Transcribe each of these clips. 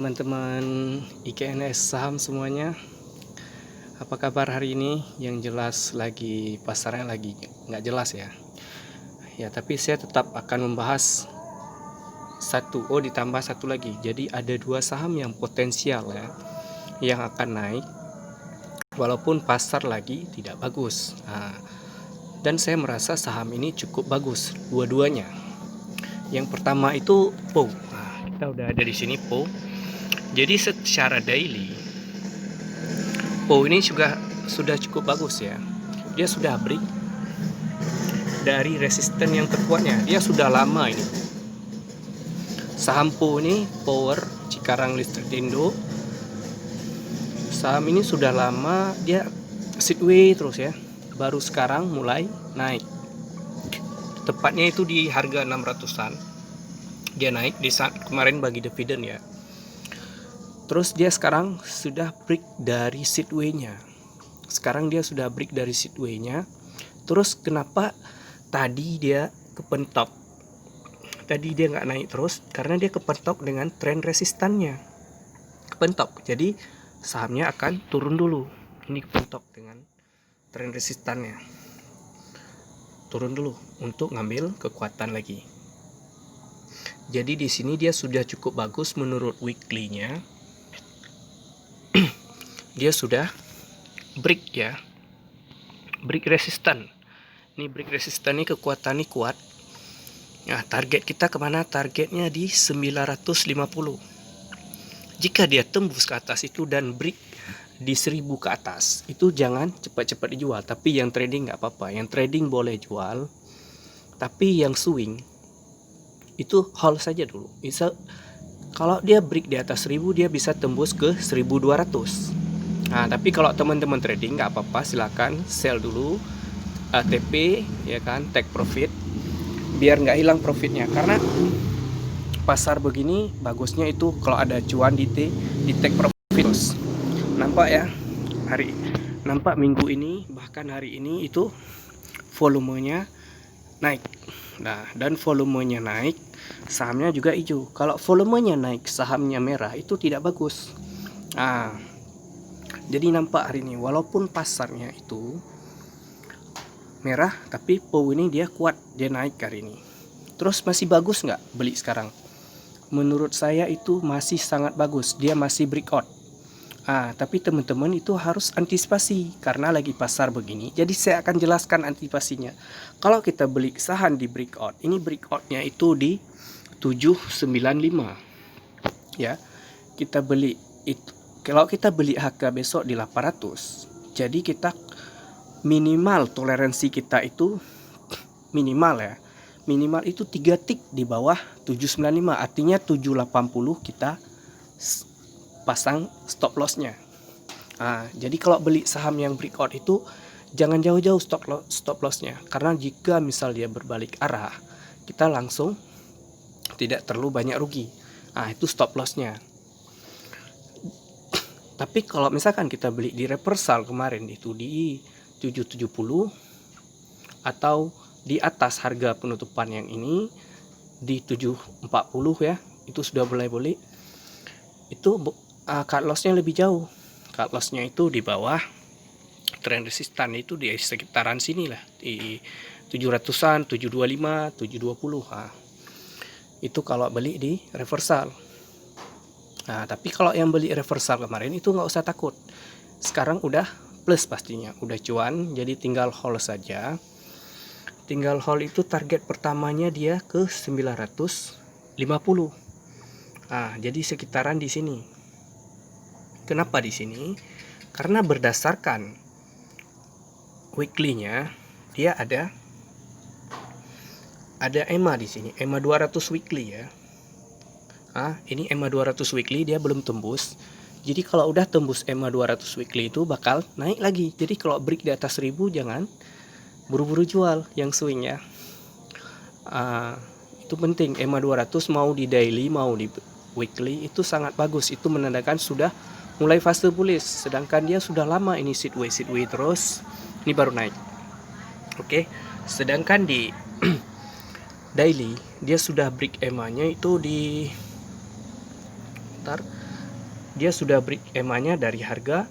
Teman-teman IKNS saham semuanya, apa kabar hari ini? Yang jelas lagi pasarnya lagi nggak jelas ya. Ya, tapi saya tetap akan membahas ditambah satu lagi. Jadi ada dua saham yang potensial ya, yang akan naik walaupun pasar lagi tidak bagus. Dan saya merasa saham ini cukup bagus dua-duanya. Yang pertama itu PO. Kita udah ada di sini PO. Jadi secara daily PO ini juga sudah cukup bagus ya. Dia sudah break dari resisten yang terkuatnya. Dia sudah lama ini. Saham PO ini Power Cikarang Listrik Indo. Saham ini sudah lama dia sideways terus ya. Baru sekarang mulai naik. Tepatnya itu di harga 600-an. Dia naik di saat kemarin bagi dividen ya. Terus dia sekarang sudah break dari sideways-nya. Sekarang dia sudah break dari sideways-nya. Terus kenapa tadi dia kepentok? Tadi dia nggak naik terus karena dia kepentok dengan tren resistannya. Kepentok. Jadi sahamnya akan turun dulu. Ini kepentok dengan tren resistannya. Turun dulu untuk ngambil kekuatan lagi. Jadi di sini dia sudah cukup bagus menurut weekly-nya. Dia sudah break ya, break resistan. Ini break resistan ini kekuatan ini kuat. Nah, target kita kemana? Targetnya di 950. Jika dia tembus ke atas itu dan break di 1000 ke atas, itu jangan cepat-cepat dijual. Tapi yang trading nggak apa-apa. Yang trading boleh jual. Tapi yang swing itu hold saja dulu. Bisa kalau dia break di atas 1000, dia bisa tembus ke 1200. Nah, tapi kalau teman-teman trading nggak apa-apa, silakan sell dulu TP ya kan, take profit biar nggak hilang profitnya. Karena pasar begini bagusnya itu kalau ada cuan di take profit terus. Nampak ya, nampak minggu ini bahkan hari ini itu volumenya naik. Nah, dan volumenya naik, sahamnya juga hijau. Kalau volumenya naik, sahamnya merah, itu tidak bagus. Jadi nampak hari ini walaupun pasarnya itu merah, tapi PO ini dia kuat, dia naik hari ini. Terus masih bagus nggak beli sekarang? Menurut saya itu masih sangat bagus, dia masih breakout. Tapi teman-teman itu harus antisipasi karena lagi pasar begini. Jadi saya akan jelaskan antisipasinya. Kalau kita beli saham di breakout, ini breakoutnya itu di 795 ya. Kita beli itu, kalau kita beli HK besok di 800, jadi kita minimal toleransi kita itu minimal ya. Minimal itu 3 tik di bawah 795, artinya 780 kita pasang stop lossnya. Jadi kalau beli saham yang breakout itu jangan jauh-jauh stop lossnya, karena jika misal dia berbalik arah, kita langsung tidak terlalu banyak rugi. Itu stop lossnya. Tapi kalau misalkan kita beli di reversal kemarin itu di 770 atau di atas harga penutupan yang ini di 740 ya, itu sudah mulai boleh. Itu cut lossnya lebih jauh. Cut lossnya itu di bawah tren resistan, itu di sekitaran sini lah, di 700-an, 725, 720. Itu kalau beli di reversal. Tapi kalau yang beli reversal kemarin itu nggak usah takut. Sekarang udah plus pastinya, udah cuan, jadi tinggal hold saja. Tinggal hold itu target pertamanya dia ke 950. Jadi sekitaran di sini. Kenapa di sini? Karena berdasarkan weekly-nya dia ada EMA di sini, EMA 200 weekly ya. Ini EMA 200 weekly dia belum tembus. Jadi kalau udah tembus EMA 200 weekly itu bakal naik lagi. Jadi kalau break di atas 1000 jangan buru-buru jual yang swing ya. Itu penting. EMA 200 mau di daily mau di weekly itu sangat bagus. Itu menandakan sudah mulai fase bullish. Sedangkan dia sudah lama ini sideways terus. Ini baru naik. Oke. Sedangkan di daily dia sudah break EMA-nya itu di dia sudah break EMA-nya dari harga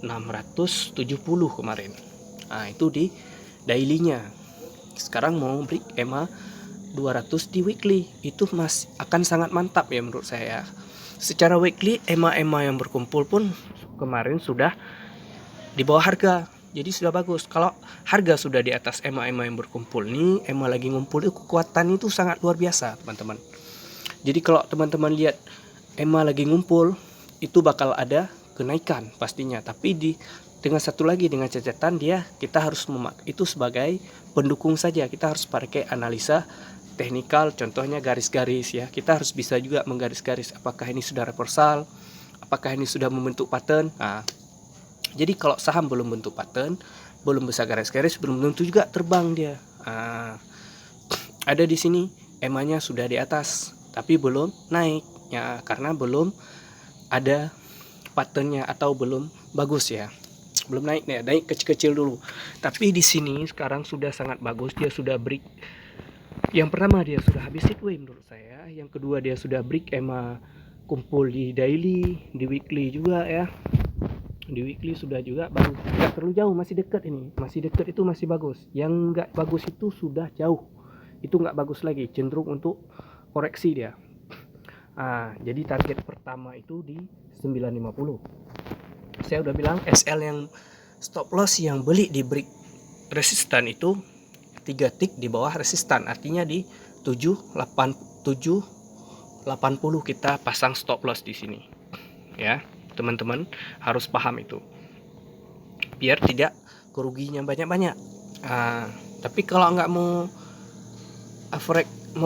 670 kemarin. Nah, itu di daily-nya. Sekarang mau break EMA 200 di weekly. Itu akan sangat mantap ya menurut saya. Secara weekly EMA-EMA yang berkumpul pun kemarin sudah di bawah harga. Jadi sudah bagus. Kalau harga sudah di atas EMA-EMA yang berkumpul nih, EMA lagi ngumpul itu kekuatan itu sangat luar biasa, teman-teman. Jadi kalau teman-teman lihat EMA lagi ngumpul, itu bakal ada kenaikan pastinya. Tapi dengan satu lagi, dengan catatan kita harus memakai itu sebagai pendukung saja. Kita harus pakai analisa teknikal, contohnya garis-garis ya. Kita harus bisa juga menggaris-garis apakah ini sudah reversal, apakah ini sudah membentuk pattern. Nah, jadi kalau saham belum bentuk pattern, belum bisa garis-garis, belum tentu juga terbang dia. Nah, ada di sini EMA-nya sudah di atas, tapi belum naik ya, karena belum ada patternnya atau belum bagus ya. Belum naik nih, naik kecil-kecil dulu. Tapi di sini sekarang sudah sangat bagus, dia sudah break. Yang pertama dia sudah habis sideway menurut saya. Yang kedua dia sudah break EMA kumpul di daily, di weekly juga ya. Di weekly sudah juga bagus, nggak terlalu jauh, masih dekat ini, masih dekat, itu masih bagus. Yang nggak bagus itu sudah jauh, itu nggak bagus lagi, cenderung untuk koreksi dia. Jadi target pertama itu di 950. Saya udah bilang SL yang stop loss yang beli di break resistan itu 3 tick di bawah resistan, artinya di 780 kita pasang stop loss di sini ya. Teman-teman harus paham itu biar tidak keruginya banyak-banyak. Tapi kalau nggak mau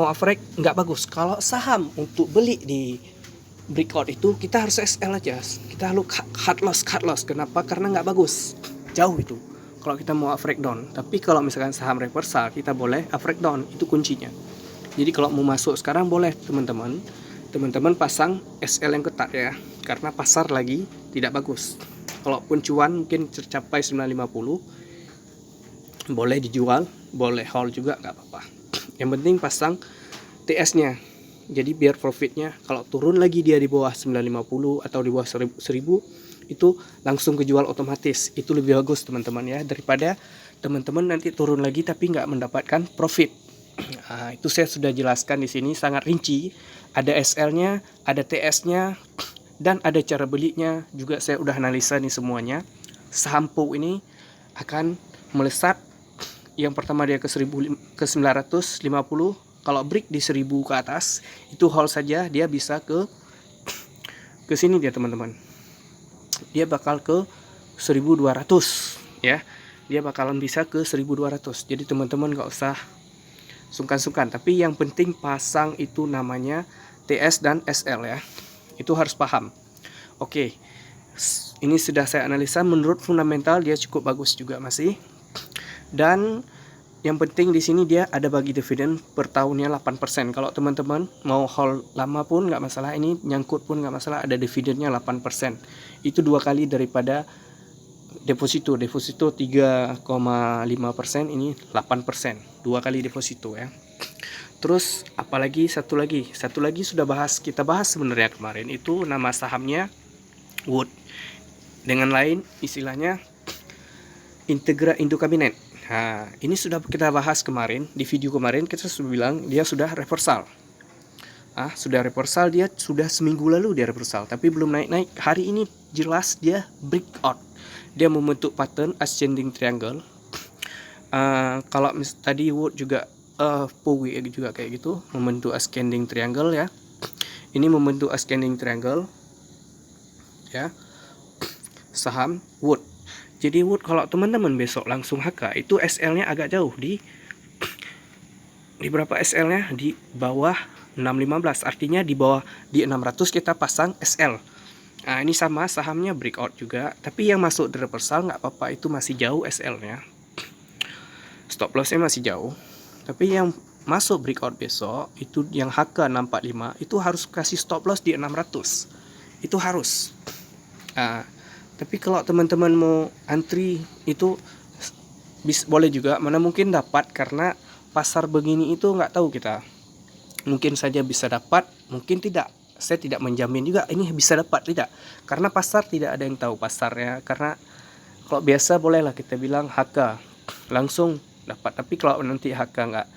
average nggak bagus. Kalau saham untuk beli di breakout itu kita harus SL aja, kita harus cut loss. Kenapa? Karena nggak bagus, jauh itu kalau kita mau average down. Tapi kalau misalkan saham reversal kita boleh average down, itu kuncinya. Jadi kalau mau masuk sekarang boleh teman-teman pasang SL yang ketat ya, karena pasar lagi tidak bagus. Kalaupun cuan mungkin tercapai 950, boleh dijual, boleh hold juga, nggak apa-apa. Yang penting pasang TS-nya. Jadi biar profitnya kalau turun lagi dia di bawah 950 atau di bawah 1000, itu langsung kejual otomatis. Itu lebih bagus teman-teman ya, daripada teman-teman nanti turun lagi tapi nggak mendapatkan profit. Itu saya sudah jelaskan di sini sangat rinci. Ada SL-nya, ada TS-nya, dan ada cara belinya juga saya udah analisa nih semuanya. Saham POW ini akan melesat. Yang pertama dia ke 950. Kalau break di 1000 ke atas, itu hold saja, dia bisa ke sini dia teman-teman. Dia bakal ke 1200 ya. Dia bakalan bisa ke 1200. Jadi teman-teman nggak usah sungkan-sungkan, tapi yang penting pasang itu namanya TS dan SL ya. Itu harus paham. Oke. Ini sudah saya analisa, menurut fundamental dia cukup bagus juga masih. Dan yang penting di sini dia ada bagi dividen per tahunnya 8%. Kalau teman-teman mau hold lama pun nggak masalah, ini nyangkut pun nggak masalah, ada dividennya 8%. Itu 2 kali daripada deposito 3,5%, ini 8%, 2 kali deposito ya. Terus apalagi satu lagi sudah kita bahas sebenarnya kemarin, itu nama sahamnya Wood, dengan lain istilahnya Integra Indocabinet. Nah, ini sudah kita bahas kemarin di video kemarin, kita sudah bilang dia sudah reversal. Sudah reversal, dia sudah seminggu lalu dia reversal, tapi belum naik-naik. Hari ini jelas dia breakout. Dia membentuk pattern ascending triangle. Kalau tadi Wood juga POWI juga kayak gitu, membentuk ascending triangle ya. Ini membentuk ascending triangle ya, saham Wood. Jadi Wood kalau teman-teman besok langsung HK, itu SL-nya agak jauh, di berapa SL-nya? Di bawah 615, artinya di bawah di 600 kita pasang SL. Ini sama sahamnya breakout juga, tapi yang masuk di reversal nggak apa-apa, itu masih jauh SL-nya. Stop loss-nya masih jauh. Tapi yang masuk breakout besok itu yang HK 645 itu harus kasih stop loss di 600. Itu harus. Tapi kalau teman-teman mau antri itu boleh juga, mana mungkin dapat, karena pasar begini itu nggak tahu kita. Mungkin saja bisa dapat, mungkin tidak. saya tidak menjamin juga ini bisa dapat, tidak, karena pasar tidak ada yang tahu pasarnya. Karena kalau biasa bolehlah kita bilang HK langsung dapat, tapi kalau nanti HK nggak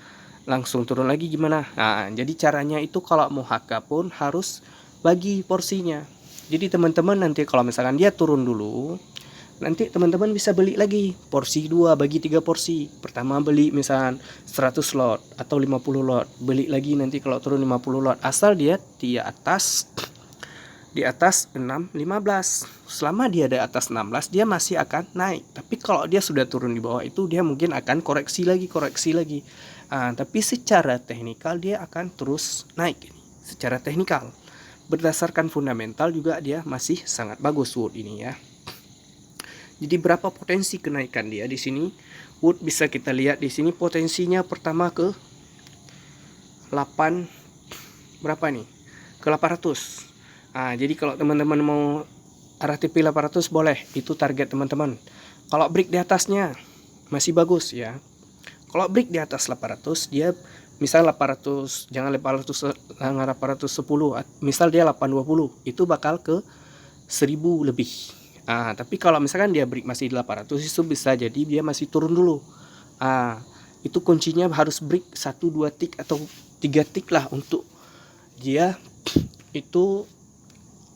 langsung turun lagi gimana? Nah, jadi caranya itu kalau mau HK pun harus bagi porsinya. Jadi teman-teman nanti kalau misalkan dia turun dulu, nanti teman-teman bisa beli lagi porsi 2, bagi 3 porsi. Pertama beli misalkan 100 lot atau 50 lot, beli lagi nanti kalau turun 50 lot, asal dia di atas 15. Selama dia di atas 16 dia masih akan naik. Tapi kalau dia sudah turun di bawah itu dia mungkin akan koreksi lagi. Tapi secara teknikal dia akan terus naik ini. Secara teknikal, berdasarkan fundamental juga dia masih sangat bagus wood ini ya. Jadi berapa potensi kenaikan dia di sini? Wood bisa kita lihat di sini potensinya pertama ke 8 berapa nih? Ke 800. Jadi kalau teman-teman mau RTP 800 boleh, itu target teman-teman. Kalau break di atasnya masih bagus ya. Kalau break di atas 800 dia misal 800, jangan 810, misal dia 820, itu bakal ke 1000 lebih. Tapi kalau misalkan dia break masih di 800, itu bisa jadi dia masih turun dulu. Itu kuncinya harus break 1, 2 tick atau 3 tick lah untuk dia itu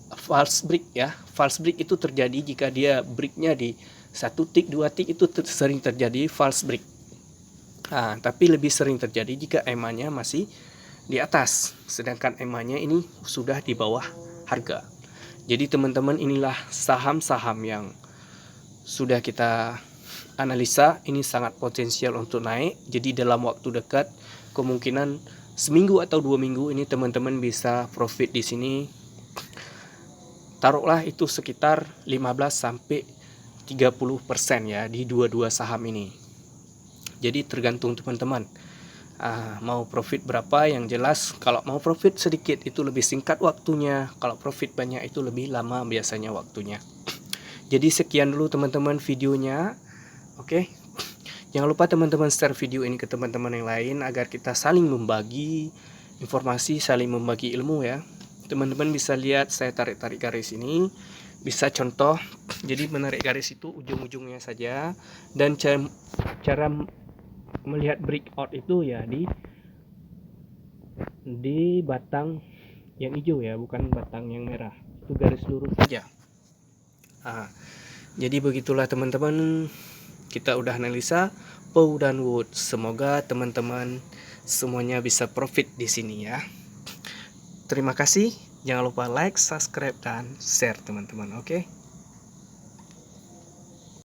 false break ya. False break itu terjadi jika dia breaknya di 1 tick, 2 tick, itu sering terjadi false break. Tapi lebih sering terjadi jika EMA-nya masih di atas, sedangkan EMA-nya ini sudah di bawah harga. Jadi teman-teman, inilah saham-saham yang sudah kita analisa, ini sangat potensial untuk naik. Jadi dalam waktu dekat, kemungkinan seminggu atau 2 minggu ini teman-teman bisa profit di sini. Taruhlah itu sekitar 15 sampai 30% ya di dua-dua saham ini. Jadi tergantung teman-teman mau profit berapa. Yang jelas kalau mau profit sedikit itu lebih singkat waktunya, kalau profit banyak itu lebih lama biasanya waktunya. Jadi sekian dulu teman-teman videonya. Oke, jangan lupa teman-teman share video ini ke teman-teman yang lain agar kita saling membagi informasi, saling membagi ilmu ya. Teman-teman bisa lihat saya tarik-tarik garis ini, bisa contoh. Jadi menarik garis itu ujung-ujungnya saja, dan cara melihat breakout itu ya di batang yang hijau ya, bukan batang yang merah. Itu garis lurus saja. Jadi begitulah teman-teman, kita udah analisa POW dan wood. Semoga teman-teman semuanya bisa profit di sini ya. Terima kasih. Jangan lupa like, subscribe, dan share teman-teman. Oke.